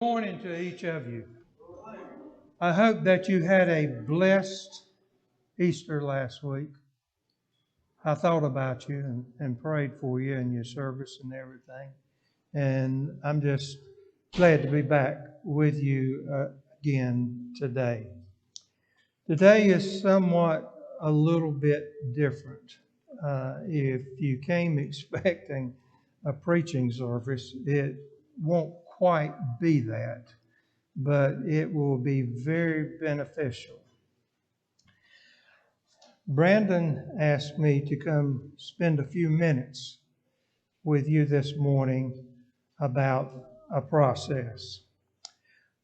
Good morning to each of you. I hope that you had a blessed Easter last week. I thought about you and prayed for you and your service and everything. And I'm just glad to be back with you again today. Today is somewhat a little bit different. If you came expecting a preaching service, it won't quite be that, but it will be very beneficial. Brandon asked me to come spend a few minutes with you this morning about a process.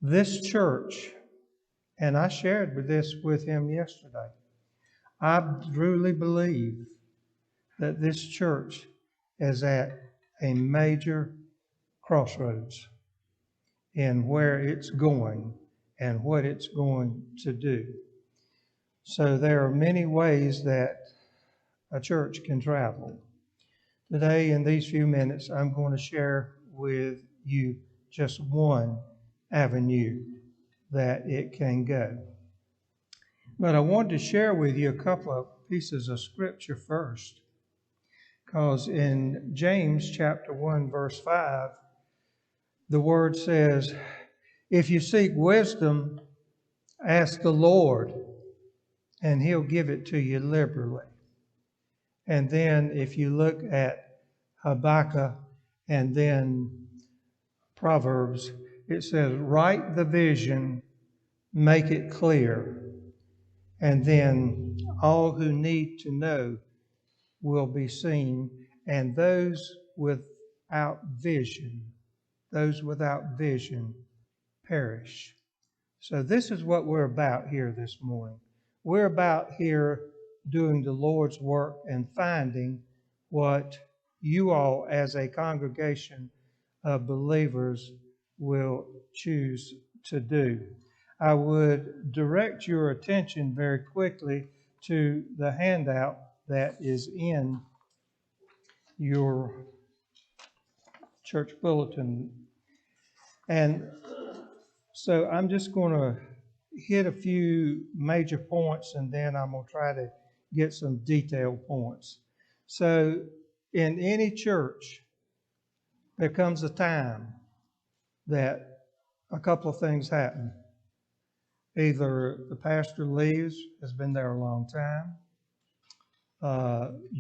This church, and I shared this with him yesterday, I truly believe that this church is at a major crossroads in where it's going and what it's going to do. So there are many ways that a church can travel. Today, in these few minutes, I'm going to share with you just one avenue that it can go. But I want to share with you a couple of pieces of scripture first, because in James chapter 1, verse 5, the word says, "If you seek wisdom, ask the Lord, and He'll give it to you liberally." And then if you look at Habakkuk and then Proverbs, it says, "Write the vision, make it clear, and then all who need to know will be seen, and those without vision perish." So this is what we're about here this morning. We're about here doing the Lord's work and finding what you all as a congregation of believers will choose to do. I would direct your attention very quickly to the handout that is in your church bulletin. And so I'm just going to hit a few major points, and then I'm going to try to get some detailed points. So in any church, there comes a time that a couple of things happen. Either the pastor leaves, has been there a long time.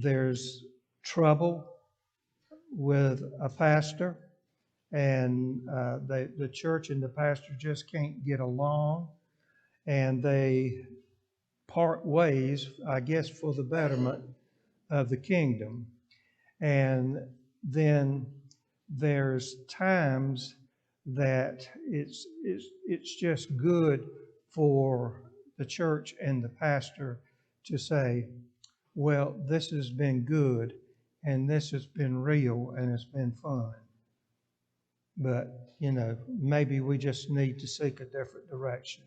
There's trouble with a pastor, and the church and the pastor just can't get along, and they part ways, I guess, for the betterment of the kingdom. And then there's times that it's just good for the church and the pastor to say, well, this has been good, and this has been real, and it's been fun. But, maybe we just need to seek a different direction.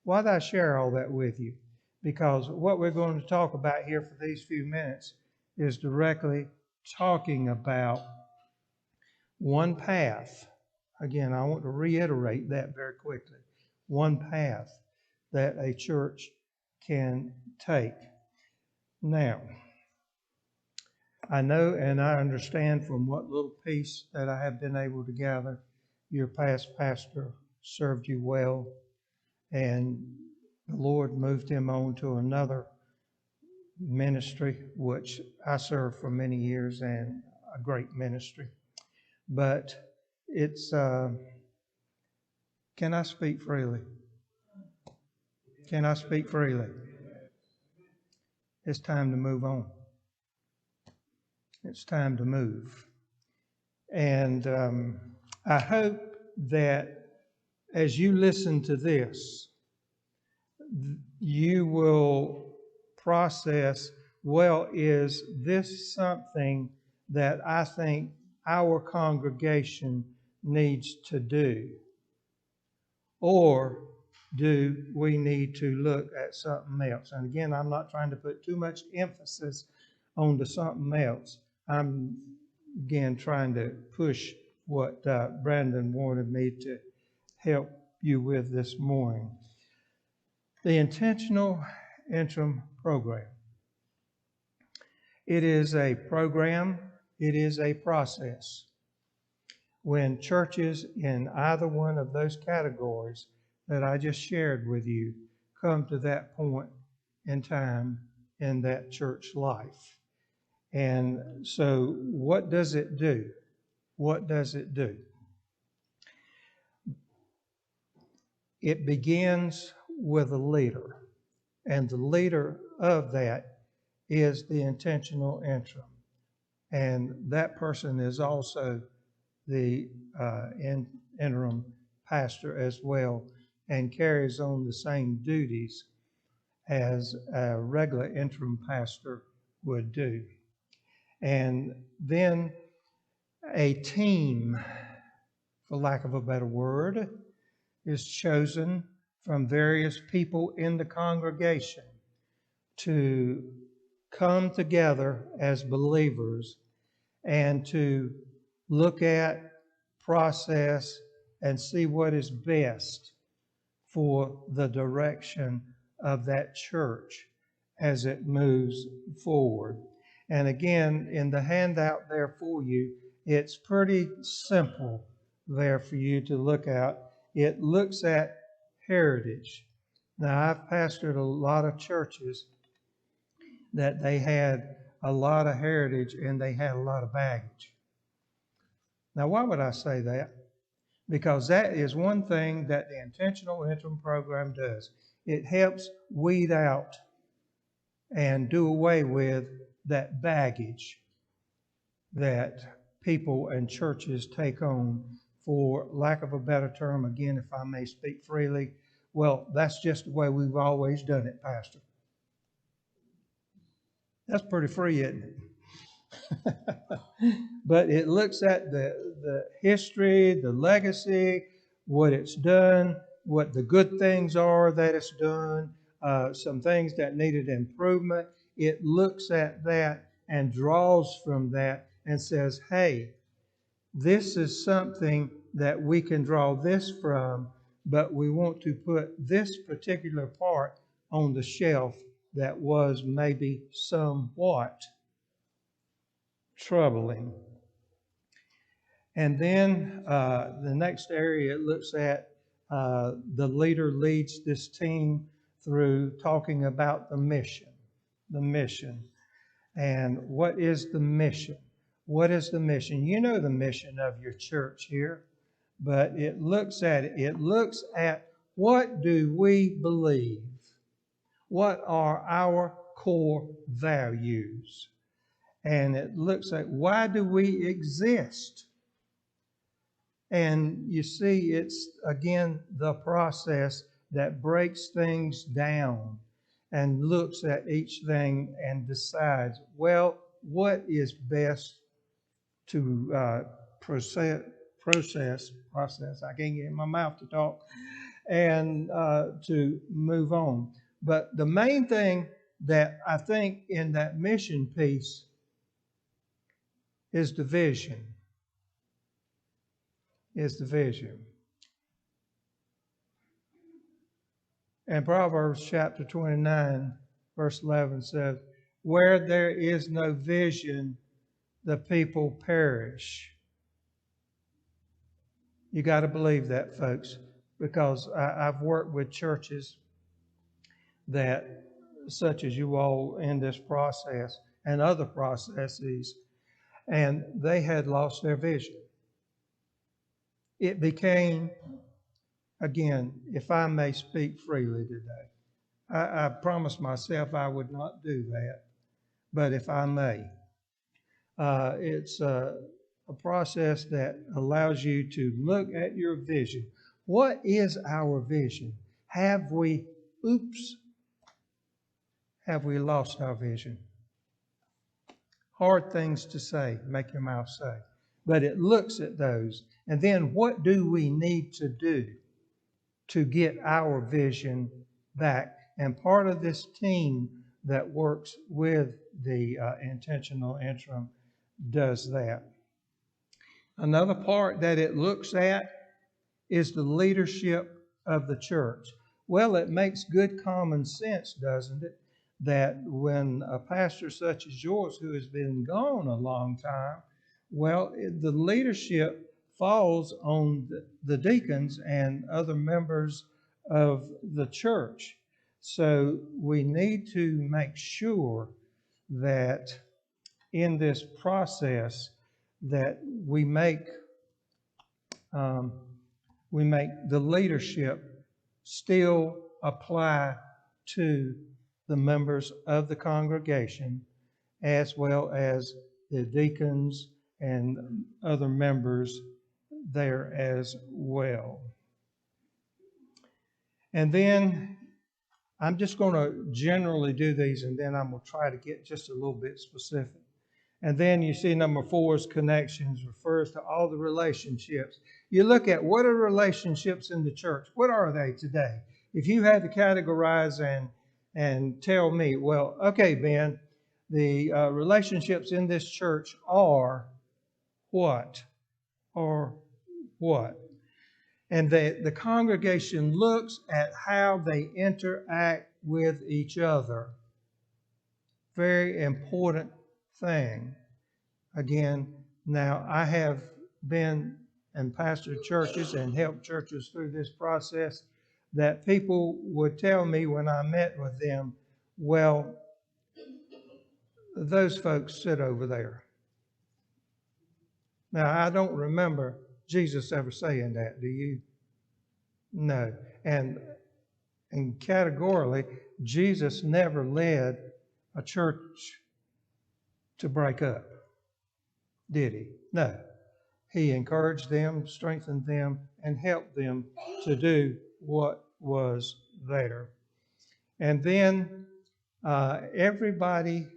Why did I share all that with you? Because what we're going to talk about here for these few minutes is directly talking about one path. Again, I want to reiterate that very quickly. One path that a church can take. Now, I know and I understand from what little piece that I have been able to gather, your past pastor served you well, and the Lord moved him on to another ministry, which I served for many years, and a great ministry. But it's, can I speak freely? Can I speak freely? It's time to move on. It's time to move. And I hope that as you listen to this, you will process, well, is this something that I think our congregation needs to do? Or do we need to look at something else? And again, I'm not trying to put too much emphasis on the something else. I'm, again, trying to push what Brandon wanted me to help you with this morning. The Intentional Interim Program. It is a program, it is a process. When churches in either one of those categories that I just shared with you come to that point in time in that church life. And so what does it do? What does it do? It begins with a leader, and the leader of that is the intentional interim. And that person is also the interim pastor as well, and carries on the same duties as a regular interim pastor would do. And then a team, for lack of a better word, is chosen from various people in the congregation to come together as believers and to look at, process, and see what is best for the direction of that church as it moves forward. And again, in the handout there for you, it's pretty simple there for you to look at. It looks at heritage. Now, I've pastored a lot of churches that they had a lot of heritage and they had a lot of baggage. Now, why would I say that? Because that is one thing that the Intentional Interim Program does. It helps weed out and do away with that baggage that people and churches take on, for lack of a better term, again, if I may speak freely, well, that's just the way we've always done it, Pastor. That's pretty free, isn't it? But it looks at the history, the legacy, what it's done, what the good things are that it's done, some things that needed improvement. It looks at that and draws from that and says, hey, this is something that we can draw this from, but we want to put this particular part on the shelf that was maybe somewhat troubling. And then the next area it looks at, the leader leads this team through talking about the mission. The mission. And what is the mission? What is the mission? You know the mission of your church here, but it looks at it. It looks at what do we believe? What are our core values? And it looks at why do we exist? And you see, it's again the process that breaks things down and looks at each thing and decides, well, what is best to process, I can't get in my mouth to talk, and to move on. But the main thing that I think in that mission piece is the vision. Is the vision. And Proverbs chapter 29, verse 11 says, where there is no vision, the people perish. You got to believe that, folks, because I've worked with churches that, such as you all in this process and other processes, and they had lost their vision. It became, again, if I may speak freely today, I promised myself I would not do that, but if I may, it's a process that allows you to look at your vision. What is our vision? Have we lost our vision? Hard things to say, make your mouth say. But it looks at those. And then what do we need to do to get our vision back? And part of this team that works with the intentional interim does that. Another part that it looks at is the leadership of the church. Well, it makes good common sense, doesn't it, that when a pastor such as yours who has been gone a long time, well, the leadership falls on the deacons and other members of the church. So we need to make sure that in this process that we make the leadership still apply to the members of the congregation as well as the deacons and other members there as well. And then I'm just going to generally do these, and then I'm going to try to get just a little bit specific. And then you see number 4 is connections, refers to all the relationships. You look at what are relationships in the church. What are they today? If you had to categorize and tell me, well, okay, Ben, the relationships in this church are what? Or what? And the congregation looks at how they interact with each other. Very important thing. Again, now I have been and pastored churches and helped churches through this process that people would tell me when I met with them, well, those folks sit over there. Now, I don't remember Jesus ever saying that, do you? No. And categorically, Jesus never led a church to break up, did he? No. He encouraged them, strengthened them, and helped them to do what was there. And then everybody,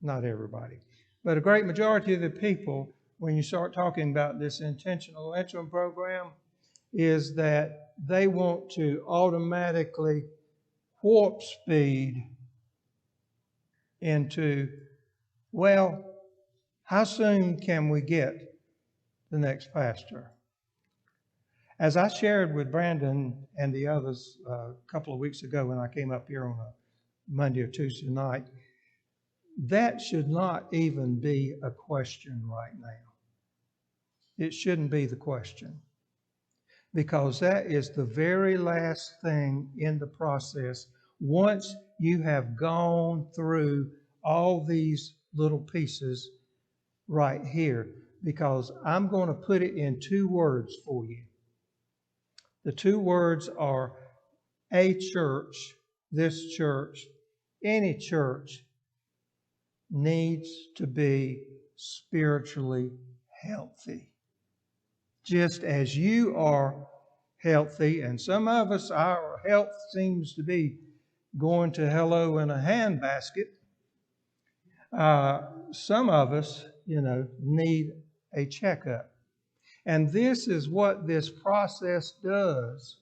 not everybody, but a great majority of the people, when you start talking about this intentional interim program, is that they want to automatically warp speed into, well, how soon can we get the next pastor? As I shared with Brandon and the others a couple of weeks ago when I came up here on a Monday or Tuesday night, that should not even be a question right now. It shouldn't be the question, because that is the very last thing in the process. Once you have gone through all these little pieces right here, because I'm going to put it in 2 words for you. The 2 words are a church, this church, any church needs to be spiritually healthy. Just as you are healthy, and some of us, our health seems to be going to hello in a handbasket. Some of us, need a checkup. And this is what this process does.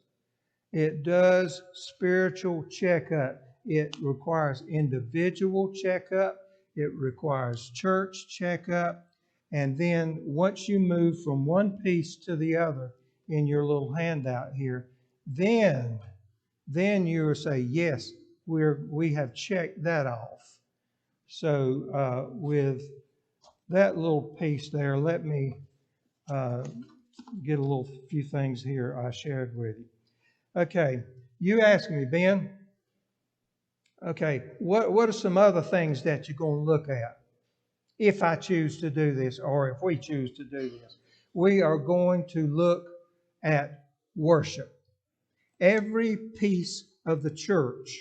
It does spiritual checkup. It requires individual checkup. It requires church checkup. And then once you move from one piece to the other in your little handout here, then you will say, yes, we have checked that off. So with that little piece there, let me get a few things here I shared with you. Okay, you asked me, Ben, okay, what are some other things that you're going to look at if I choose to do this, or if we choose to do this? We are going to look at worship. Every piece of the church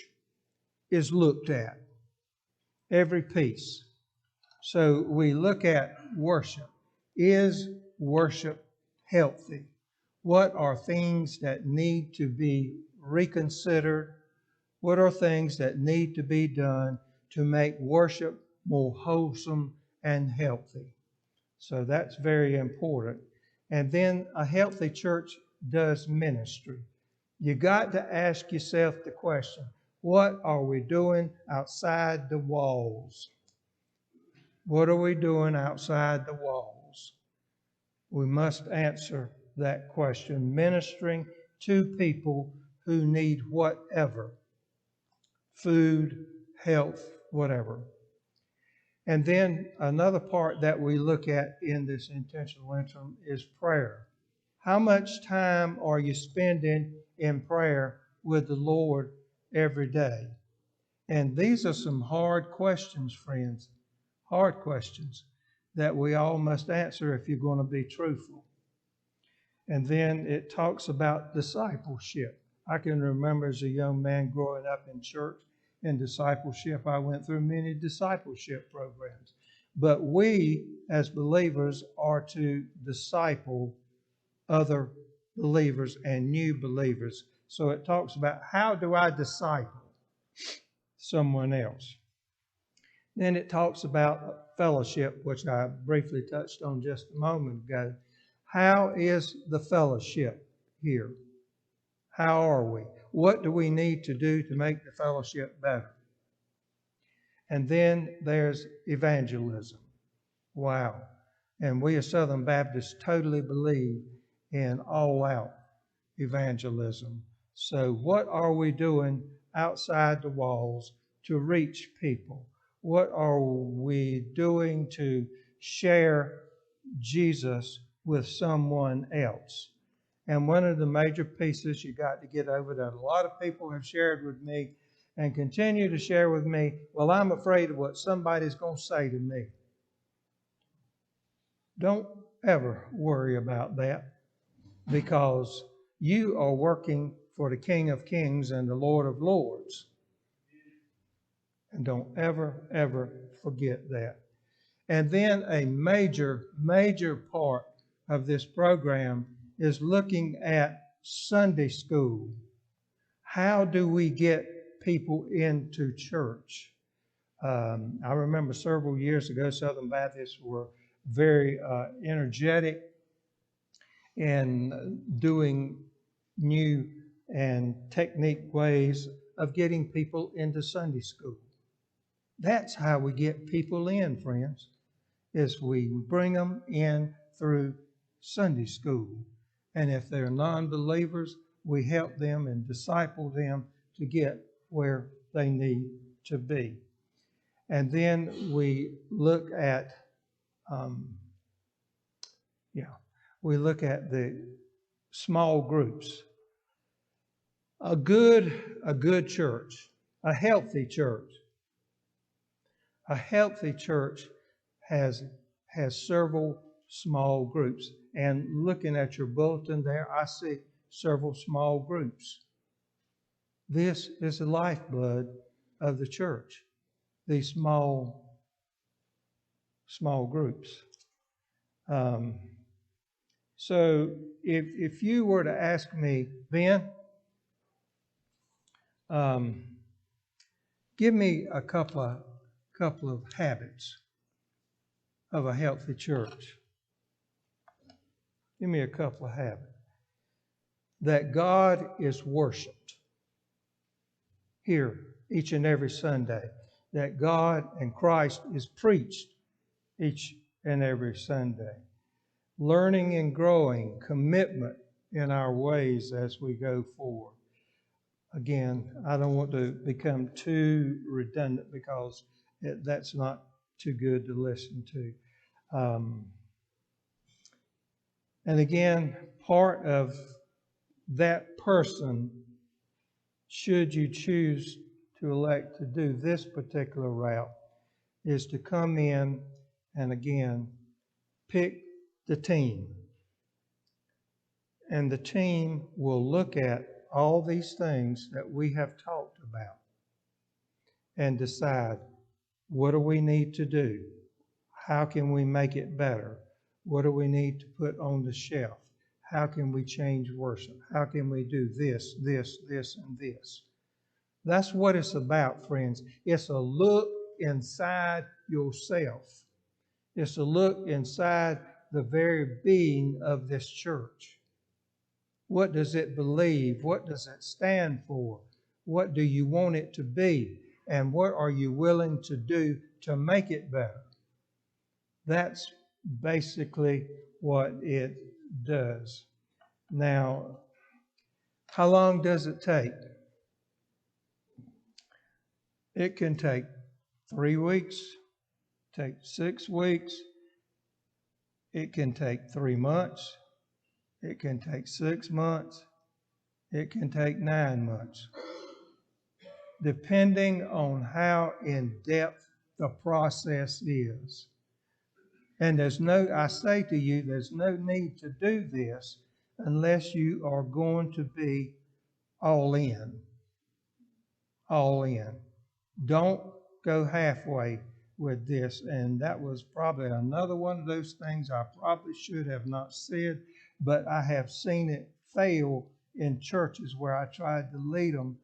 is looked at. Every piece. So we look at worship. Is worship healthy? What are things that need to be reconsidered? What are things that need to be done to make worship more wholesome and healthy? So that's very important. And then a healthy church does ministry. You got to ask yourself the question, what are we doing outside the walls? What are we doing outside the walls? We must answer that question, ministering to people who need whatever, food, health, whatever. And then another part that we look at in this intentional interim is prayer. How much time are you spending in prayer with the Lord every day? And these are some hard questions, friends, hard questions that we all must answer if you're going to be truthful. And then it talks about discipleship. I can remember as a young man growing up in church in discipleship, I went through many discipleship programs. But we, as believers, are to disciple other believers and new believers. So it talks about how do I disciple someone else. Then it talks about fellowship, which I briefly touched on just a moment ago. How is the fellowship here? How are we? What do we need to do to make the fellowship better? And then there's evangelism. Wow. And we as Southern Baptists totally believe in all-out evangelism. So what are we doing outside the walls to reach people? What are we doing to share Jesus with someone else? And one of the major pieces you got to get over that a lot of people have shared with me and continue to share with me, well, I'm afraid of what somebody's going to say to me. Don't ever worry about that, because you are working for the King of Kings and the Lord of Lords. And don't ever, ever forget that. And then a major, major part of this program is looking at Sunday school. How do we get people into church? I remember several years ago, Southern Baptists were very energetic in doing new and technique ways of getting people into Sunday school. That's how we get people in, friends, is we bring them in through Sunday school. And if they're non-believers, we help them and disciple them to get where they need to be. And then we look at, the small groups. A good church, a healthy church has several small groups. And looking at your bulletin there, I see several small groups. This is the lifeblood of the church, these small groups. So if you were to ask me, Ben, give me a couple of habits of a healthy church. Give me a couple of habits. That God is worshiped here each and every Sunday. That God and Christ is preached each and every Sunday. Learning and growing, commitment in our ways as we go forward. Again, I don't want to become too redundant because that's not too good to listen to. And again, part of that person, should you choose to elect to do this particular route, is to come in and again pick the team. And the team will look at all these things that we have talked about and decide, what do we need to do? How can we make it better? What do we need to put on the shelf? How can we change worship? How can we do this, this, this, and this? That's what it's about, friends. It's a look inside yourself. It's a look inside the very being of this church. What does it believe? What does it stand for? What do you want it to be? And what are you willing to do to make it better? That's basically what it does. Now, how long does it take? It can take 3 weeks, take 6 weeks, it can take 3 months, it can take 6 months, it can take 9 months, depending on how in depth the process is. And I say to you, there's no need to do this unless you are going to be all in. All in. Don't go halfway with this. And that was probably another one of those things I probably should have not said, but I have seen it fail in churches where I tried to lead them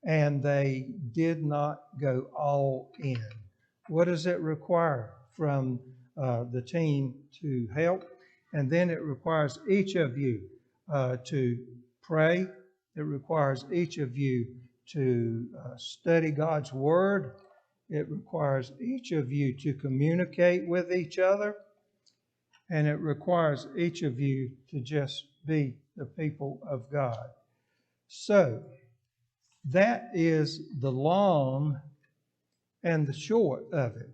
and they did not go all in. What does it require from the team to help? And then it requires each of you to pray. It requires each of you to study God's Word. It requires each of you to communicate with each other. And it requires each of you to just be the people of God. So, that is the long and the short of it.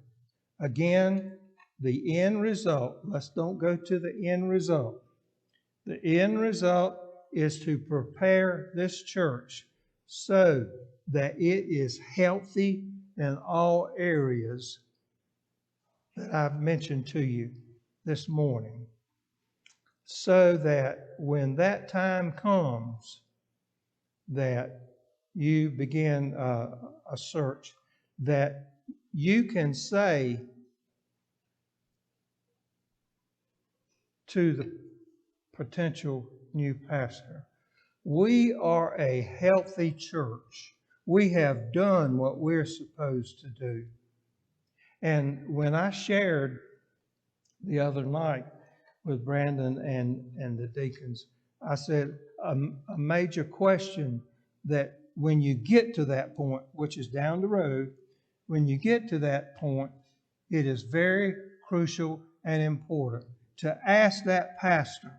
Again, the end result, let's don't go to the end result. The end result is to prepare this church so that it is healthy in all areas that I've mentioned to you this morning. So that when that time comes, that you begin a search, that you can say to the potential new pastor, we are a healthy church. We have done what we're supposed to do. And when I shared the other night with Brandon and the deacons, I said a major question that when you get to that point, which is down the road, when you get to that point, it is very crucial and important to ask that pastor,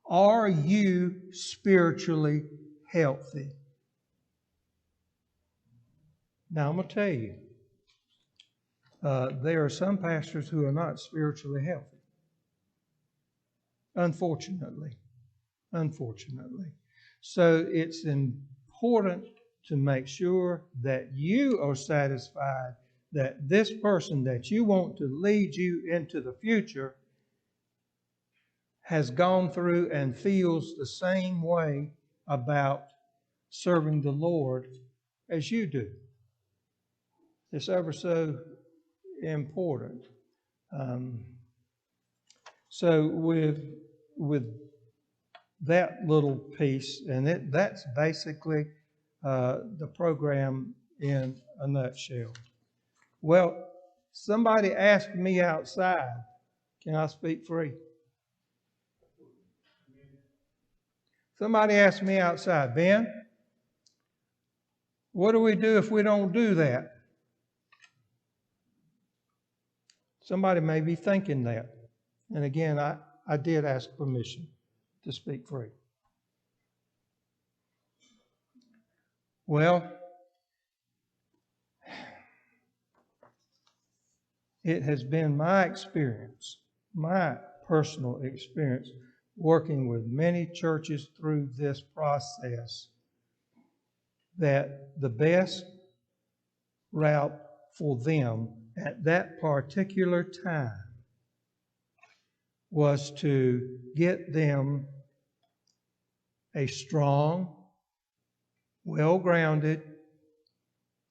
are you spiritually healthy? Now, I'm going to tell you, there are some pastors who are not spiritually healthy. Unfortunately. So it's important to make sure that you are satisfied that this person that you want to lead you into the future has gone through and feels the same way about serving the Lord as you do. It's ever so important. So with that little piece, and that's basically the program in a nutshell. Well, somebody asked me outside, can I speak free? Somebody asked me outside, Ben, what do we do if we don't do that? Somebody may be thinking that. And again, I did ask permission to speak free. Well, it has been my experience, my personal experience, working with many churches through this process, that the best route for them at that particular time was to get them a strong, well-grounded,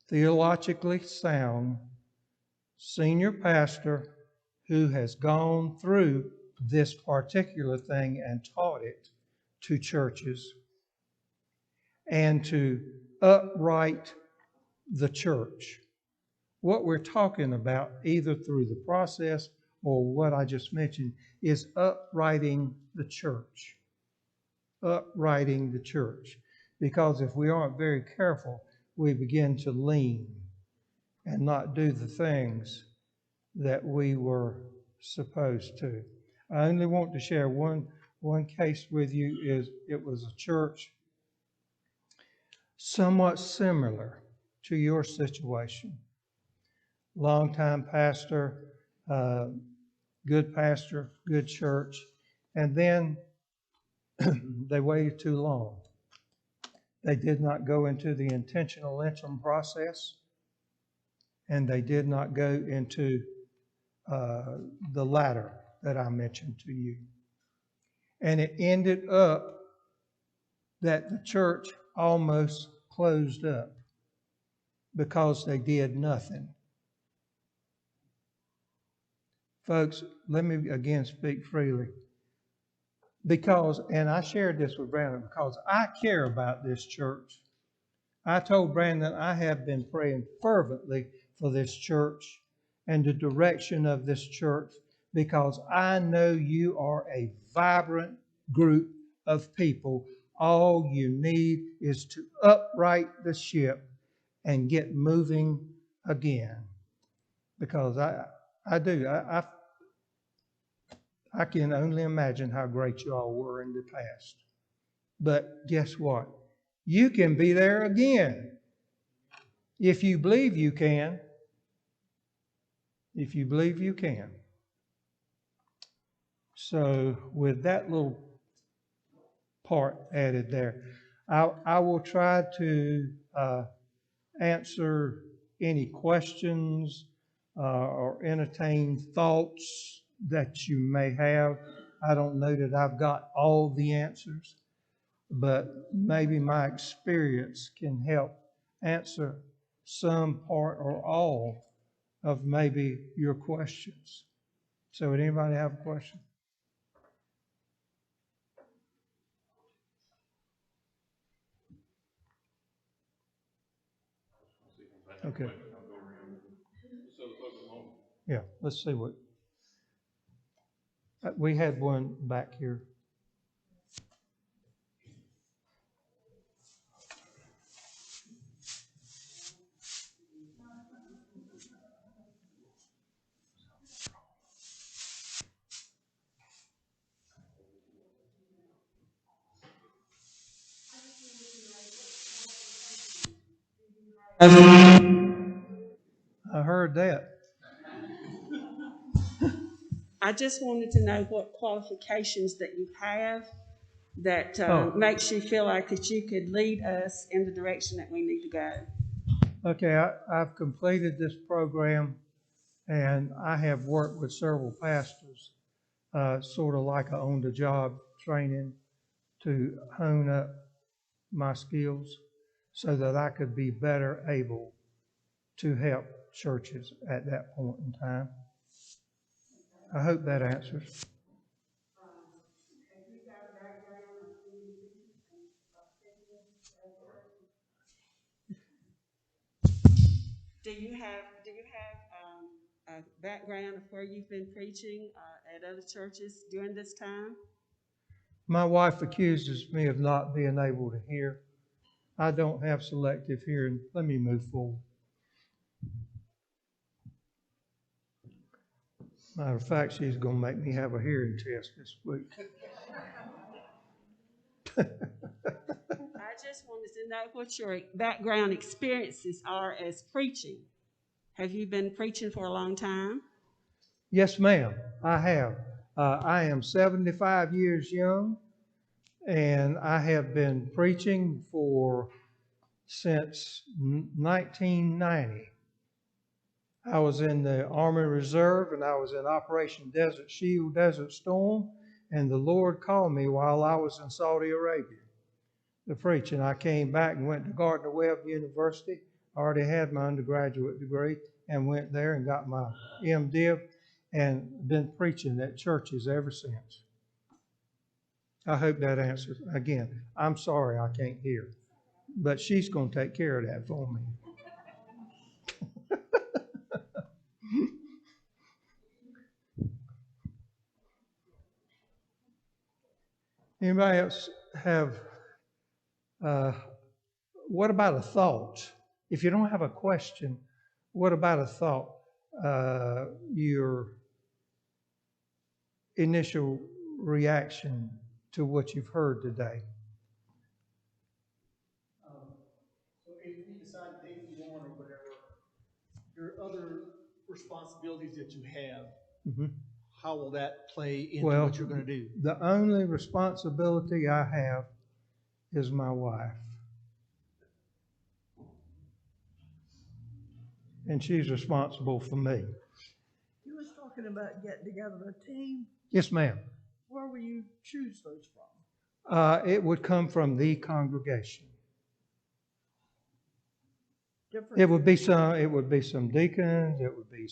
theologically sound senior pastor who has gone through this particular thing and taught it to churches, and to upright the church. What we're talking about, either through the process or what I just mentioned, is uprighting the church. Uprighting the church. Because if we aren't very careful, we begin to lean and not do the things that we were supposed to. I only want to share one one case with you is it was a church somewhat similar to your situation. Longtime pastor, good church, and then they waited too long. They did not go into the intentional interim process, and they did not go into the ladder that I mentioned to you. And it ended up that the church almost closed up because they did nothing. Folks, let me again speak freely. Because, and I shared this with Brandon, because I care about this church. I told Brandon I have been praying fervently for this church and the direction of this church because I know you are a vibrant group of people. All you need is to upright the ship and get moving again. Because I do. I can only imagine how great you all were in the past. But guess what? You can be there again. If you believe you can. If you believe you can. So with that little part added there, I will try to answer any questions or entertain thoughts that you may have. I don't know that I've got all the answers, but maybe my experience can help answer some part or all of maybe your questions. So would anybody have a question? Okay. Yeah, let's see what. We had one back here. I heard that. I just wanted to know what qualifications that you have that makes you feel like that you could lead us in the direction that we need to go. Okay, I've completed this program, and I have worked with several pastors, sort of like a on-the-job training to hone up my skills so that I could be better able to help churches at that point in time. I hope that answers. Do you have a background of where you've been preaching at other churches during this time? My wife accuses me of not being able to hear. I don't have selective hearing. Let me move forward. Matter of fact, she's going to make me have a hearing test this week. I just wanted to know what your background experiences are as preaching. Have you been preaching for a long time? Yes, ma'am, I have. I am 75 years young, and I have been preaching since 1990. I was in the Army Reserve, and I was in Operation Desert Shield, Desert Storm, and the Lord called me while I was in Saudi Arabia to preach. And I came back and went to Gardner-Webb University. I already had my undergraduate degree and went there and got my MDiv and been preaching at churches ever since. I hope that answers. Again, I'm sorry I can't hear, but she's going to take care of that for me. Anybody else have, what about a thought? If you don't have a question, what about a thought? Your initial reaction to what you've heard today. So if you decide to take you on or whatever, your other responsibilities that you have, Mm-hmm. how will that play into Well, what you're going to do? The only responsibility I have is my wife. And she's responsible for me. You was talking about getting together a team. Yes, ma'am. Where will you choose those from? It would come from the congregation. Different. It would be some deacons, it would be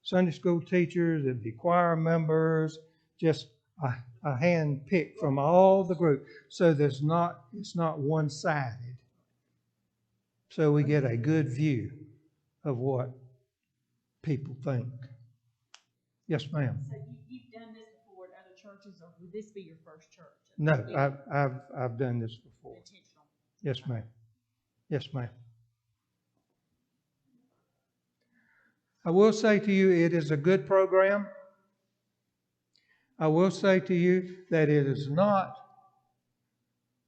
Sunday school teachers, it'd be choir members, just a hand picked from all the group. So it's not one-sided. So we get a good view of what people think. Yes, ma'am. So you've done this before at other churches, or would this be your first church? No, I've done this before. Intentional. Yes, ma'am. Yes, ma'am. I will say to you, it is a good program. I will say to you that it is not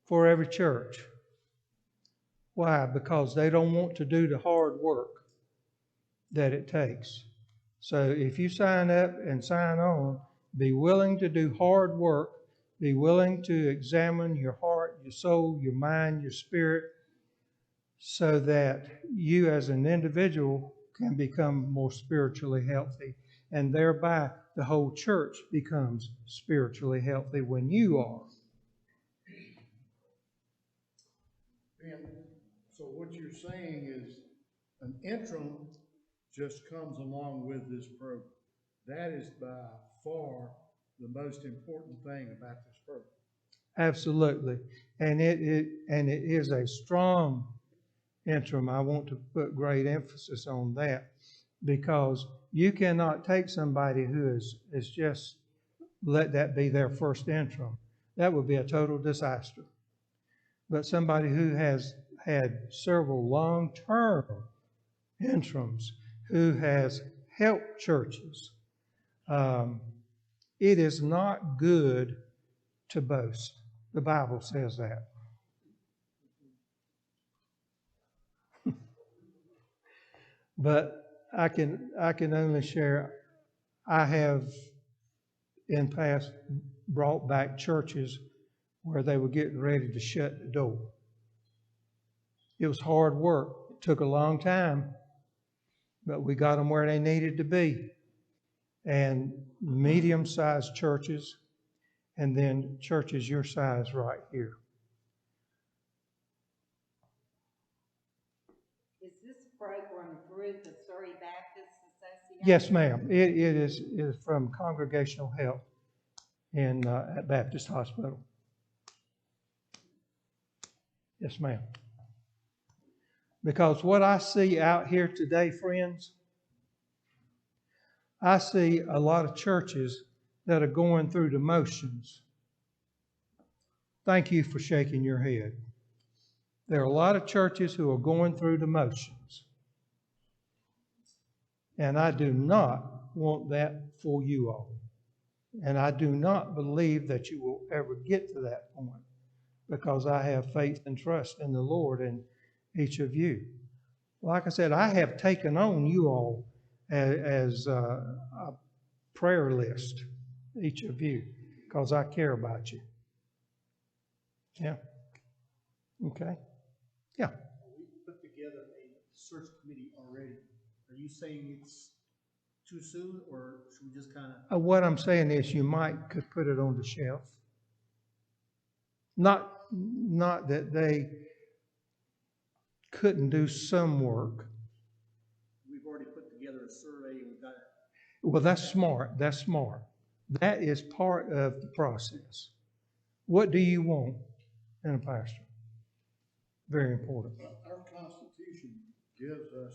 for every church. Why? Because they don't want to do the hard work that it takes. So if you sign up and sign on, be willing to do hard work, be willing to examine your heart, your soul, your mind, your spirit, so that you as an individual can become more spiritually healthy, and thereby the whole church becomes spiritually healthy when you are. And so what you're saying is an interim just comes along with this program. That is by far the most important thing about this program. Absolutely. And it is a strong interim. I want to put great emphasis on that, because you cannot take somebody who is just let that be their first interim. That would be a total disaster. But somebody who has had several long-term interims, who has helped churches, it is not good to boast. The Bible says that. But I can only share, I have in past brought back churches where they were getting ready to shut the door. It was hard work. It took a long time, but we got them where they needed to be. And medium-sized churches, and then churches your size right here. Is this program through the Surrey Baptist Association? Yes, ma'am. It is from Congregational Health at Baptist Hospital. Yes, ma'am. Because what I see out here today, friends, I see a lot of churches that are going through the motions. Thank you for shaking your head. There are a lot of churches who are going through the motions. And I do not want that for you all. And I do not believe that you will ever get to that point, because I have faith and trust in the Lord and each of you. Like I said, I have taken on you all as a prayer list, each of you, because I care about you. Yeah. Okay. Yeah. We put together a search committee already. Are you saying it's too soon, or should we just kind of? What I'm saying is you could put it on the shelf. Not that they couldn't do some work. We've already put together a survey and we've got it. Well, that's smart. That's smart. That is part of the process. What do you want in a pastor? Very important. Our Constitution gives us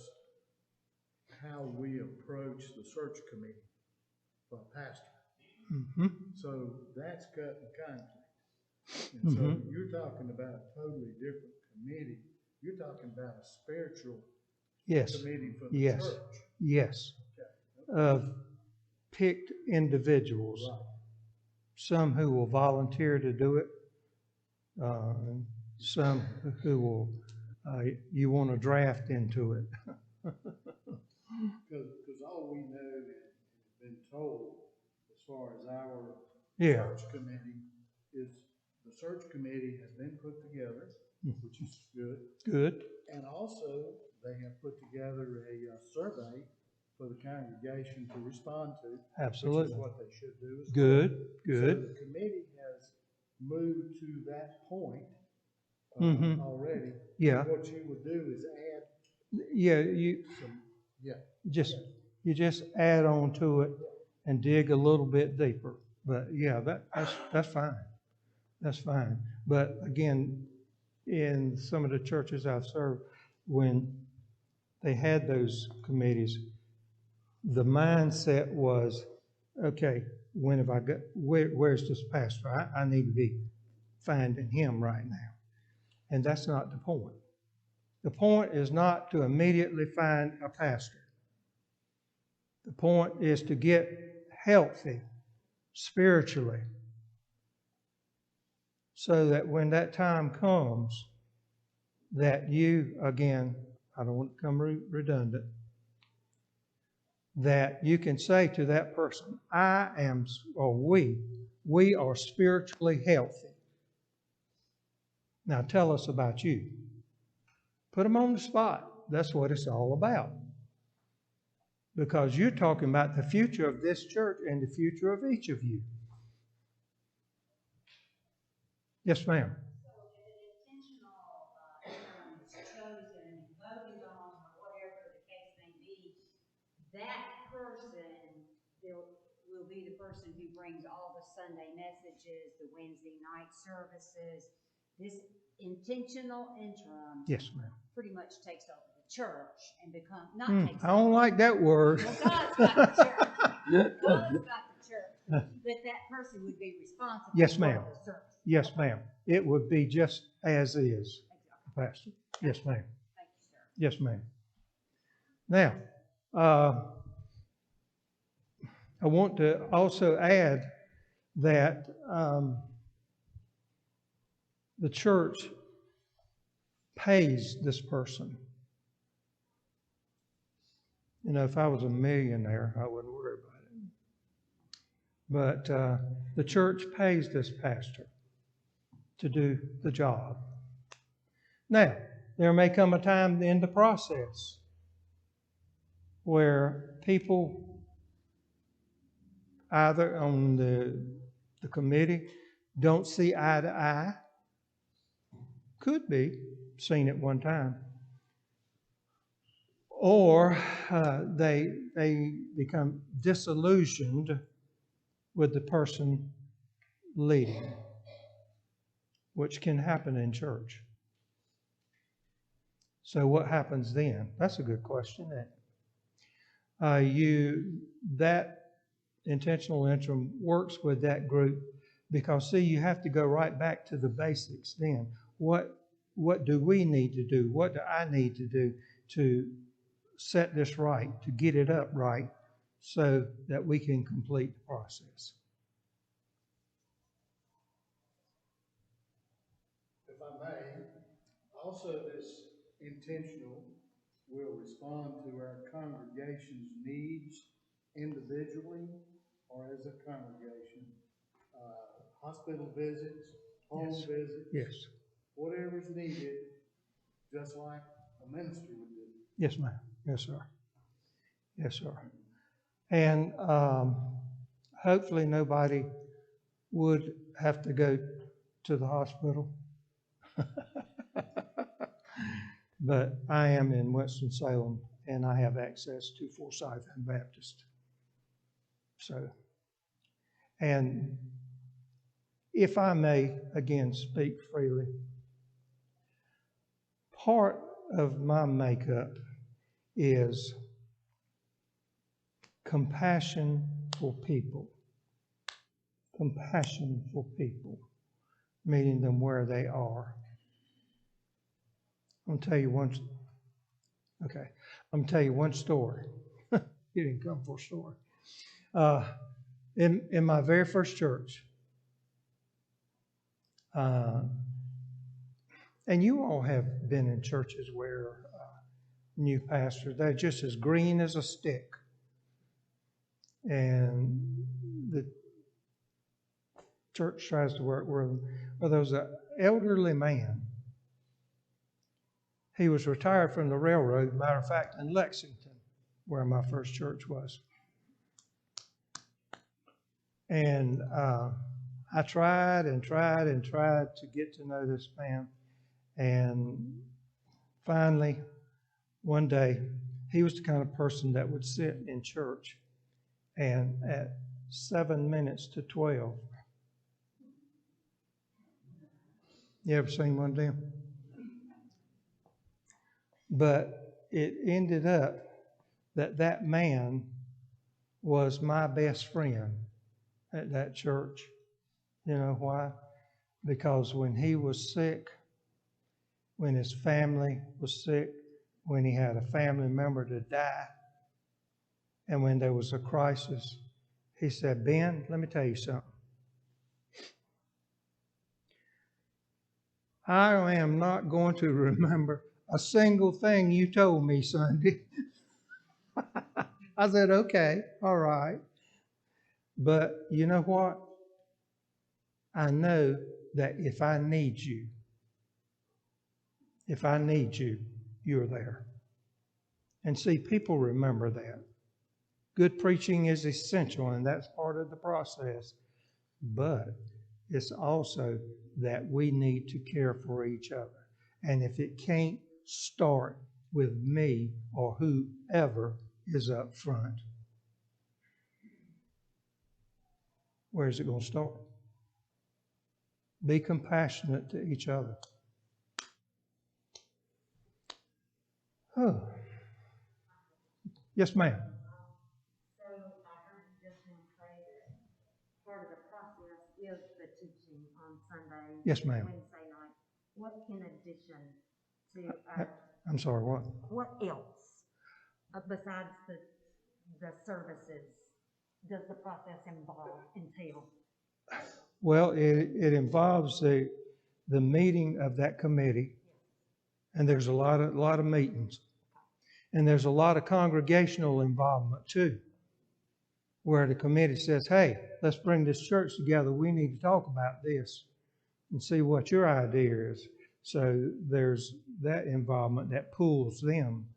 how we approach the search committee for a pastor. Mm-hmm. So that's cut and concrete. And so you're talking about a totally different committee. You're talking about a spiritual committee for the church. Yes. Okay. Of picked individuals. Right. some who will volunteer to do it, and some who will, you want to draft into it. Because all we know and been told as far as our Yeah. search committee is the search committee has been put together, which is good. Good. And also, they have put together a survey for the congregation to respond to. Absolutely. Which is what they should do. As Good. well. Good. So the committee has moved to that point already. Yeah. What you would do is add Yeah, you some, yeah. you just add on to it and dig a little bit deeper. But yeah, that's fine. That's fine. But again, in some of the churches I've served, when they had those committees, the mindset was, okay, when have I got, where's this pastor? I need to be finding him right now. And that's not the point. The point is not to immediately find a pastor. The point is to get healthy spiritually so that when that time comes, that you, again, I don't want to become redundant, that you can say to that person, I am, or we are spiritually healthy. Now tell us about you. Put them on the spot. That's what it's all about. Because you're talking about the future of this church and the future of each of you. Yes, ma'am. So if an intentional term is chosen, voted on, or whatever the case may be, that person will be the person who brings all the Sunday messages, the Wednesday night services. This intentional interim, Yes, ma'am. pretty much takes over the church and takes I don't like that word. Well, God's got the church. God's got the church. But that person would be responsible Yes, for ma'am. the service. Yes, ma'am. It would be just as is, Pastor. Yes, ma'am. Thank you, sir. Yes, ma'am. Now, I want to also add that the church pays this person. You know, if I was a millionaire, I wouldn't worry about it. But the church pays this pastor to do the job. Now, there may come a time in the process where people either on the committee don't see eye to eye. Could be seen at one time. Or they become disillusioned with the person leading, which can happen in church. So what happens then? That's a good question. That intentional interim works with that group because, see, you have to go right back to the basics then. What do we need to do? What do I need to do to set this right, to get it up right so that we can complete the process? If I may, also this intentional will respond to our congregation's needs individually or as a congregation. Hospital visits, home visits, Yes. whatever's needed, just like a ministry would do. Yes, ma'am. Yes, sir. Yes, sir. And hopefully nobody would have to go to the hospital. But I am in Winston-Salem, and I have access to Forsyth and Baptist. So, and if I may, again, speak freely, part of my makeup is compassion for people. Compassion for people, meeting them where they are. I'm going to tell you one story. You didn't come for a story. In my very first church, And you all have been in churches where new pastors, they're just as green as a stick. And the church tries to work with them. Well, there was an elderly man. He was retired from the railroad, matter of fact, in Lexington, where my first church was. And I tried to get to know this man. And finally, one day, he was the kind of person that would sit in church, and at 7 minutes to 12, you ever seen one of them? But it ended up that man was my best friend at that church. You know why? Because when he was sick, when his family was sick, when he had a family member to die, and when there was a crisis, he said, Ben, let me tell you something. I am not going to remember a single thing you told me Sunday. I said, okay, all right. But you know what? I know that if I need you, you're there. And see, people remember that. Good preaching is essential, and that's part of the process. But it's also that we need to care for each other. And if it can't start with me or whoever is up front, where's it going to start? Be compassionate to each other. Oh. Yes, ma'am. So I heard you just now say that part of the process is the teaching on Sunday. Yes, ma'am. Wednesday night. What in addition to I'm sorry, what? what else besides the services does the process entail? Well, it involves the meeting of that committee, and there's a lot of meetings, and there's a lot of congregational involvement too, where the committee says, "Hey, let's bring this church together. We need to talk about this and see what your idea is." So there's that involvement that pulls them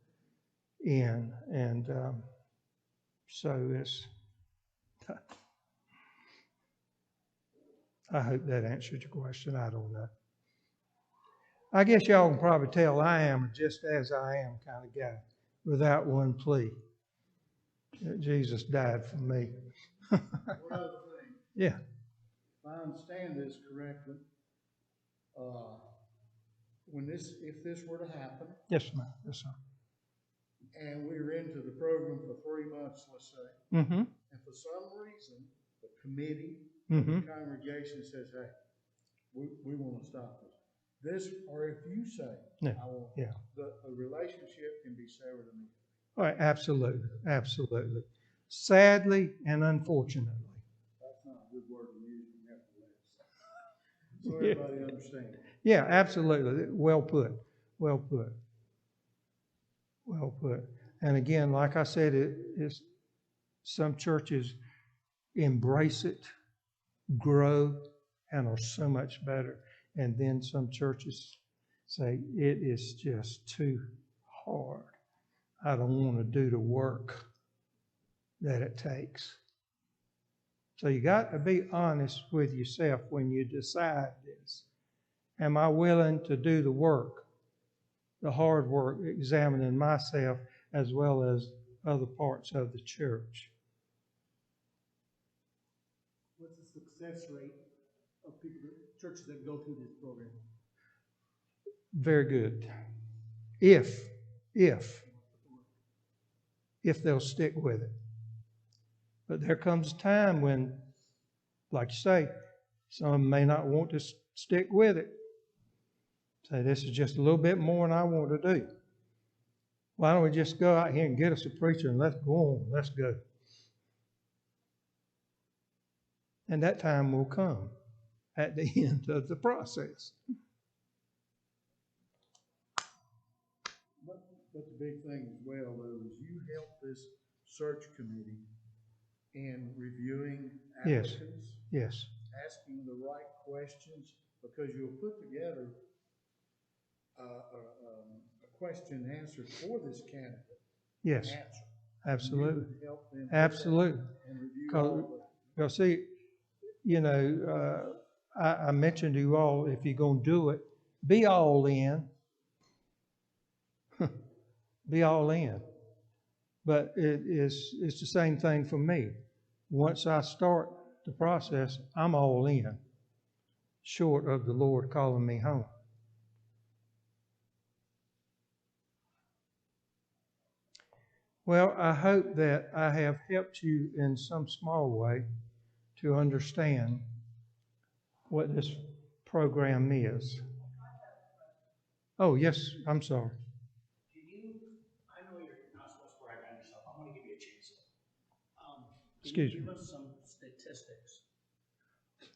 in, and so it's. I hope that answered your question. I don't know. I guess y'all can probably tell I am a just as I am kind of guy, without one plea. Jesus died for me. One other thing, Yeah. if I understand this correctly, if this were to happen, Yes, ma'am. Yes, sir. and we were into the program for 3 months, let's say, Mm-hmm. and for some reason, the committee, Mm-hmm. the congregation says, hey, we want to stop this. Or if you say, Yeah. I want, Yeah. the relationship can be severed immediately. All right. Absolutely. Absolutely. Sadly and unfortunately. That's not a good word to use, so everybody understands. Yeah, absolutely. Well put. Well put. Well put. And again, like I said, it's some churches embrace it, grow, and are so much better. And then some churches say, it is just too hard. I don't want to do the work that it takes. So you got to be honest with yourself when you decide this. Am I willing to do the work, the hard work, examining myself as well as other parts of the church? What's the success rate of churches that go through this program? Very good. If they'll stick with it. But there comes a time when, like you say, some may not want to stick with it. Say, this is just a little bit more than I want to do. Why don't we just go out here and get us a preacher and let's go on, let's go. And that time will come. at the end of the process. But the big thing as well, though, is you help this search committee in reviewing Yes. applicants, Yes, asking the right questions, because you'll put together a question and answer for this candidate. yes, Answer. absolutely, You help them with that absolutely. and review all Because see, you know, I mentioned to you all, if you're going to do it, be all in. Be all in. But it's the same thing for me. Once I start the process, I'm all in, short of the Lord calling me home. Well, I hope that I have helped you in some small way to understand what this program is. Oh, yes, I'm sorry. I know you're not supposed to brag on yourself. I want to give you a chance. Excuse Can you me. give us some statistics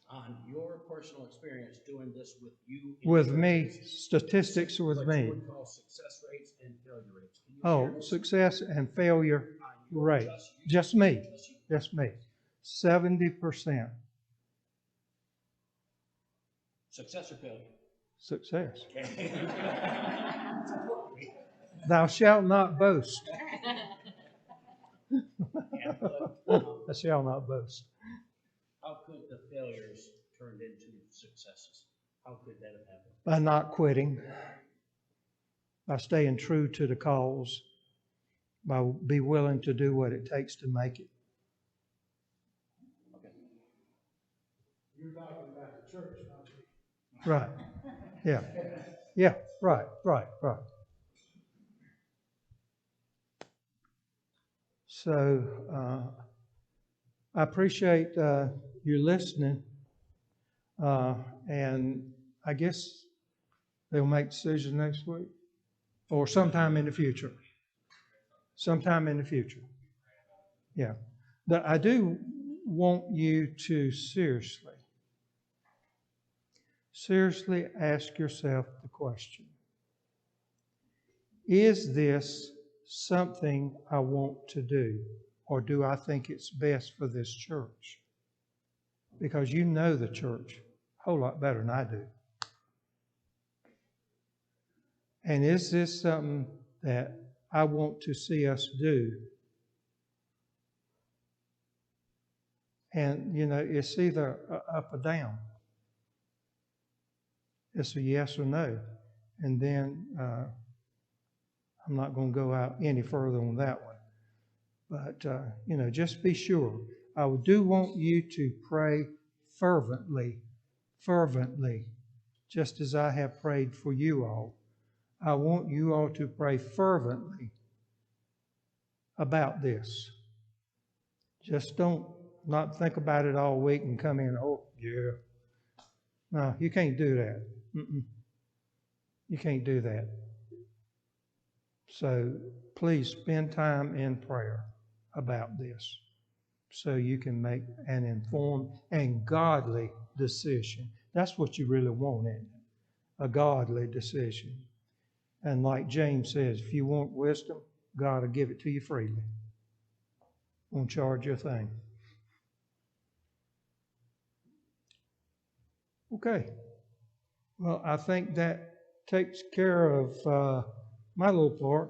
on your personal experience doing this with you? in With churches? me, statistics with What me. you would call success rates and failure rates. Can you Oh, share this? success and failure rate. Just me. Just me. 70% Success or failure? success. Okay. It's important to me. Thou shalt not boast. Yeah, but, I shall not boast. how could the failures turned into successes? How could that have happened? By not quitting, by staying true to the cause, by be willing to do what it takes to make it. Okay. You're talking about the church, not me. Right. Yeah. Yeah. Right. So I appreciate you listening, and I guess they'll make decisions next week or sometime in the future. Sometime in the future. Yeah. But I do want you to seriously ask yourself the question, is this something I want to do, or do I think it's best for this church? Because you know the church a whole lot better than I do. And is this something that I want to see us do? And, you know, it's either up or down. It's a yes or no. And then I'm not going to go out any further on that one. But, you know, just be sure. I do want you to pray fervently, just as I have prayed for you all. I want you all to pray fervently about this. Just don't not think about it all week and come in, oh, yeah. No, you can't do that. You can't do that. So please spend time in prayer about this so you can make an informed and godly decision. That's what you really want, isn't it? A godly decision. And like James says, if you want wisdom, God will give it to you freely. Won't charge you a thing. Okay. Well, I think that takes care of my little part.